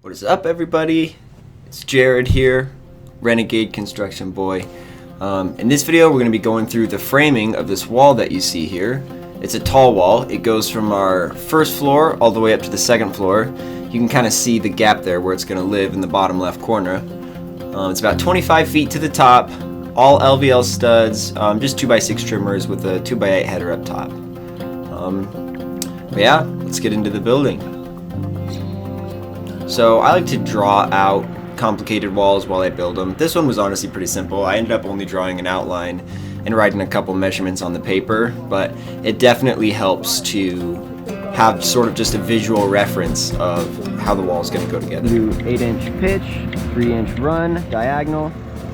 What is up, everybody? It's Jared here, Renegade Construction Boy. In this video, we're going to be going through the framing of this wall that you see here. It's a tall wall. It goes from our first floor all the way up to the second floor. You can kind of see the gap there where it's going to live in the bottom left corner. It's about 25 feet to the top, all LVL studs, just 2x6 trimmers with a 2x8 header up top. But yeah, let's get into the building. So I like to draw out complicated walls while I build them. This one was honestly pretty simple. I ended up only drawing an outline and writing a couple measurements on the paper, but it definitely helps to have sort of just a visual reference of how the wall is going to go together. Do 8-inch pitch, 3-inch run, diagonal,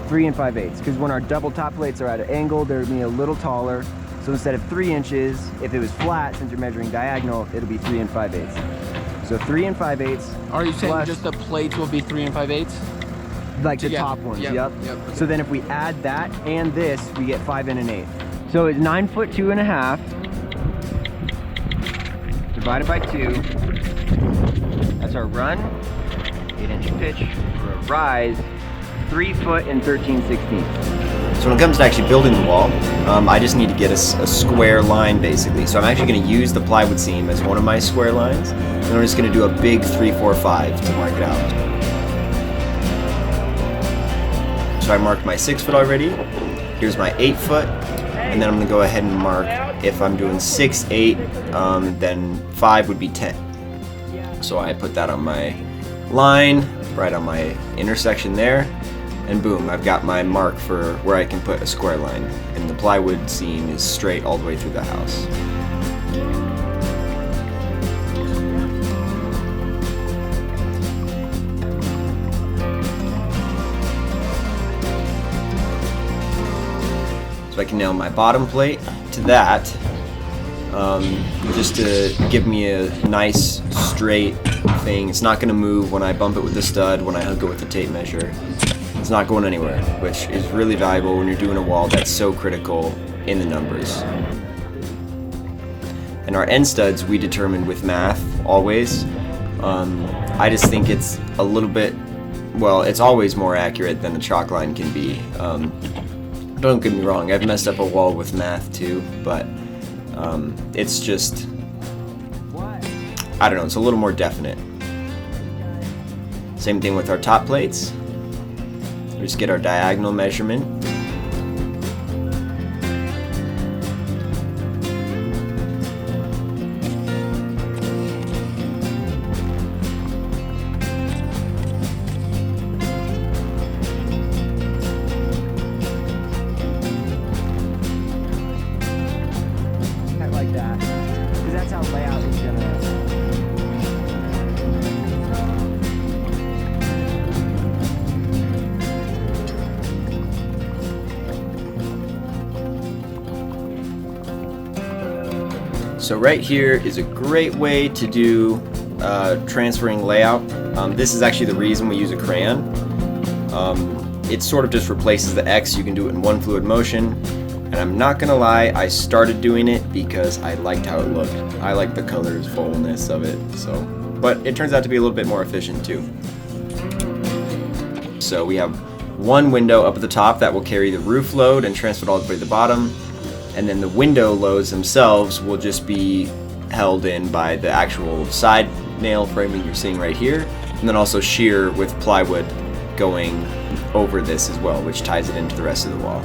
3 and 5/8. Because when our double top plates are at an angle, they're going to be a little taller. So instead of 3 inches, if it was flat, since you're measuring diagonal, it'll be 3 and 5/8. So 3 and 5/8. Are you saying just the plates will be 3 and 5/8? Like the top ones, yep. Okay. So then if we add that and this, we get 5 and an 8. So it's 9 foot 2.5 divided by 2. That's our run. 8-inch pitch for a rise. 3 foot and 13/16. So when it comes to actually building the wall, I just need to get a square line basically. So I'm actually going to use the plywood seam as one of my square lines, and I'm just going to do a big 3, 4, 5 to mark it out. So I marked my 6 foot already. Here's my 8 foot, and then I'm going to go ahead and mark, if I'm doing 6, 8, then 5 would be 10. So I put that on my line, right on my intersection there, and boom, I've got my mark for where I can put a square line, and the plywood seam is straight all the way through the house. So I can nail my bottom plate to that, just to give me a nice straight thing. It's not going to move when I bump it with the stud, when I hook it with the tape measure. It's not going anywhere, which is really valuable when you're doing a wall that's so critical in the numbers. And our end studs we determined with math, always. I just think it's a little bit, well, it's always more accurate than a chalk line can be. Don't get me wrong, I've messed up a wall with math too, but it's just, I don't know, it's a little more definite. Same thing with our top plates. We just get our diagonal measurement. Like that. Because that's how layout is going to... So right here is a great way to do transferring layout. This is actually the reason we use a crayon. It sort of just replaces the X. You can do it in one fluid motion. And I'm not gonna lie, I started doing it because I liked how it looked. I like the colors, fullness of it. But it turns out to be a little bit more efficient too. So we have one window up at the top that will carry the roof load and transfer it all the way to the bottom. And then the window loads themselves will just be held in by the actual side nail framing you're seeing right here, and then also shear with plywood going over this as well, which ties it into the rest of the wall.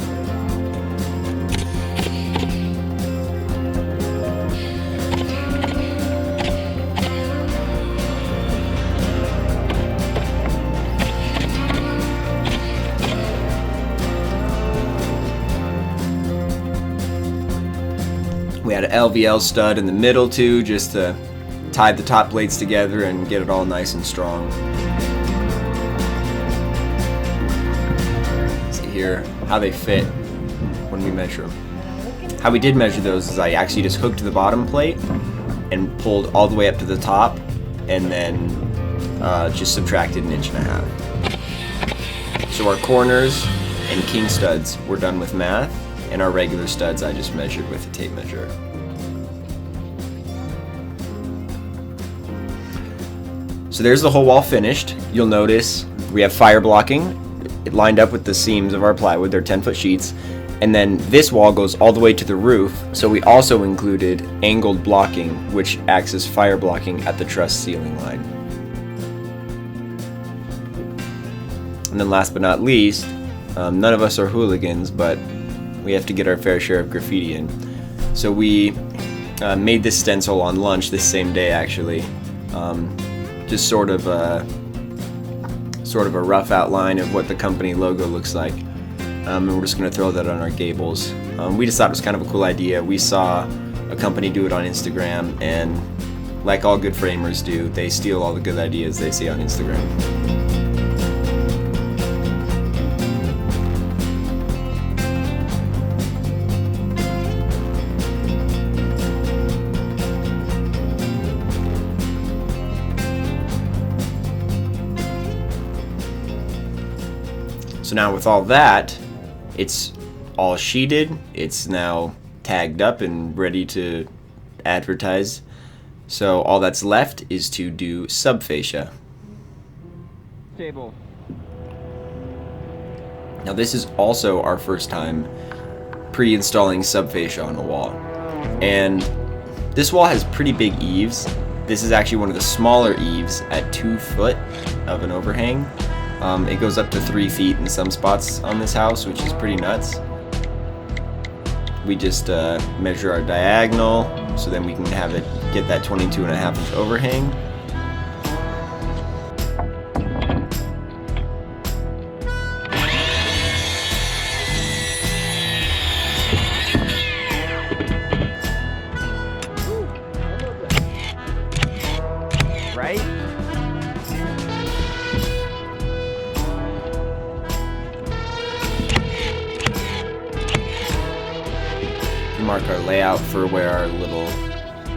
We had an LVL stud in the middle too, just to tie the top plates together and get it all nice and strong. See here how they fit when we measure them. How we did measure those is I actually just hooked the bottom plate and pulled all the way up to the top, and then just subtracted 1.5 inches. So our corners and king studs were done with math, and our regular studs I just measured with a tape measure. So there's the whole wall finished. You'll notice we have fire blocking. It lined up with the seams of our plywood. They're 10-foot sheets. And then this wall goes all the way to the roof. So we also included angled blocking, which acts as fire blocking at the truss ceiling line. And then last but not least, none of us are hooligans, but we have to get our fair share of graffiti in. So we made this stencil on lunch this same day, actually. Just sort of a rough outline of what the company logo looks like, and we're just going to throw that on our gables. We just thought it was kind of a cool idea. We saw a company do it on Instagram, and like all good framers do, they steal all the good ideas they see on Instagram. So now with all that, it's all sheeted, it's now tagged up and ready to advertise. So all that's left is to do sub-fascia. Table. Now this is also our first time pre-installing sub-fascia on a wall. And this wall has pretty big eaves. This is actually one of the smaller eaves at 2 foot of an overhang. It goes up to 3 feet in some spots on this house, which is pretty nuts. We just measure our diagonal, so then we can have it get that 22.5-inch overhang. Right? Mark our layout for where our little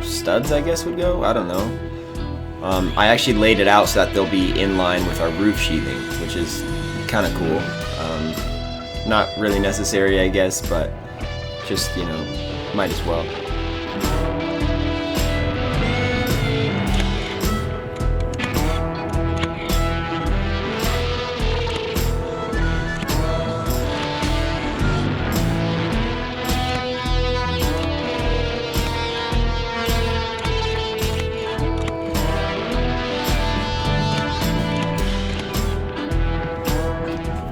studs, I guess, would go. I don't know. I actually laid it out so that they'll be in line with our roof sheathing, which is kind of cool. Not really necessary, I guess, but just, you know, might as well.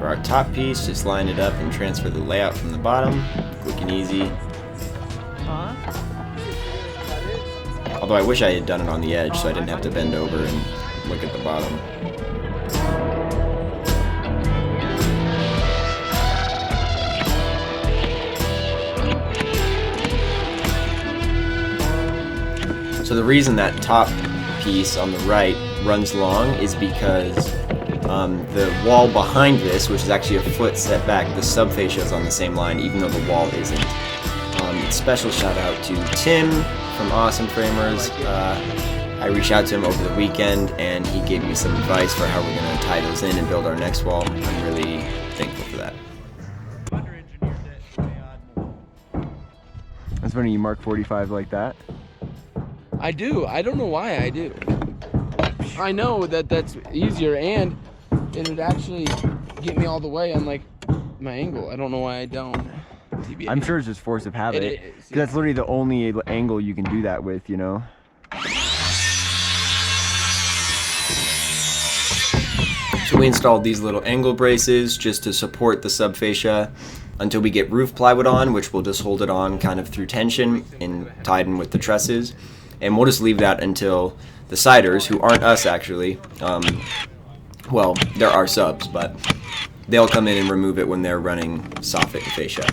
Our top piece, just line it up and transfer the layout from the bottom, quick and easy. Although I wish I had done it on the edge so I didn't have to bend over and look at the bottom. So the reason that top piece on the right runs long is because the wall behind this, which is actually a foot set back, the sub-fascia is on the same line, even though the wall isn't. Special shout out to Tim from Awesome Framers. I reached out to him over the weekend, and he gave me some advice for how we're going to tie those in and build our next wall. I'm really thankful for that. That's funny you mark 45 like that. I do. I don't know why I do. I know that that's easier, and it would actually get me all the way on like my angle. I don't know why I don't. I'm sure it's just force of habit. Because that's literally the only angle you can do that with, you know? So we installed these little angle braces just to support the sub-fascia until we get roof plywood on, which we'll just hold it on kind of through tension and tied in with the trusses. And we'll just leave that until the siders, who aren't us actually, well, there are subs, but they'll come in and remove it when they're running soffit and fascia.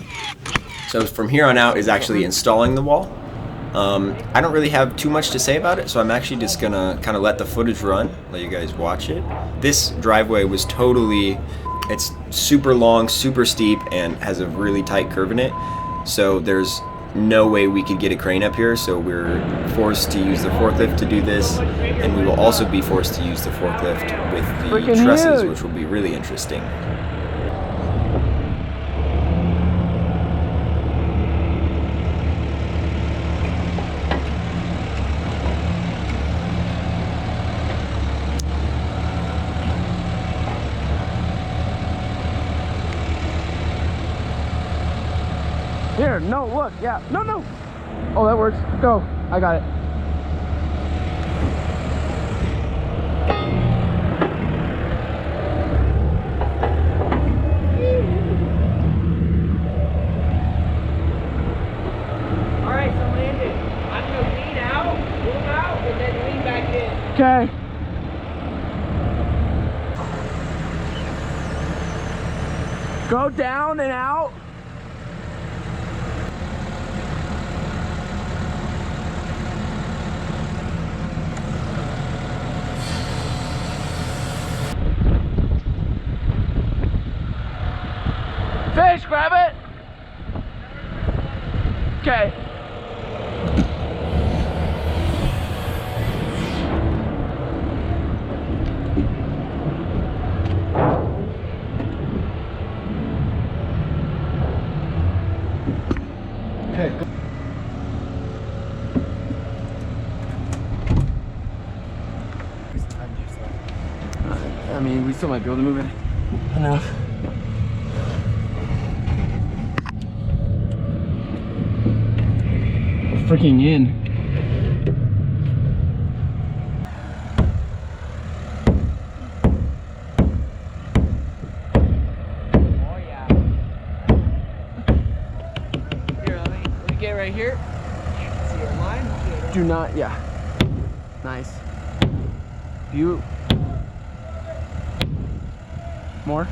So from here on out is actually installing the wall. I don't really have too much to say about it, so I'm actually just gonna kind of let the footage run, let you guys watch it. This driveway was totally, it's super long, super steep, and has a really tight curve in it. So there's no way we could get a crane up here, so we're forced to use the forklift to do this, and we will also be forced to use the forklift with the Freaking trusses, huge. which will be really interesting. No, look, yeah. No, no. Oh, that works. Go. I got it. All right, so Landon, I'm gonna lean out, move out, and then lean back in. Okay. Go down and out. Fish, grab it. Okay. Okay. I mean, we still might be able to move it enough. Freaking in. Oh yeah. Here, let me get right here. See your line? Do not, yeah. Nice. View. More.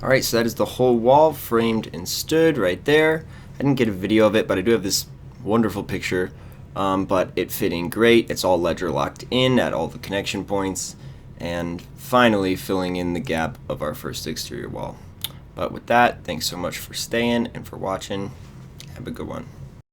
Alright, so that is the whole wall framed and stood right there. I didn't get a video of it, but I do have this wonderful picture. But it fitting great. It's all ledger locked in at all the connection points. And finally filling in the gap of our first exterior wall. But with that, thanks so much for staying and for watching. Have a good one.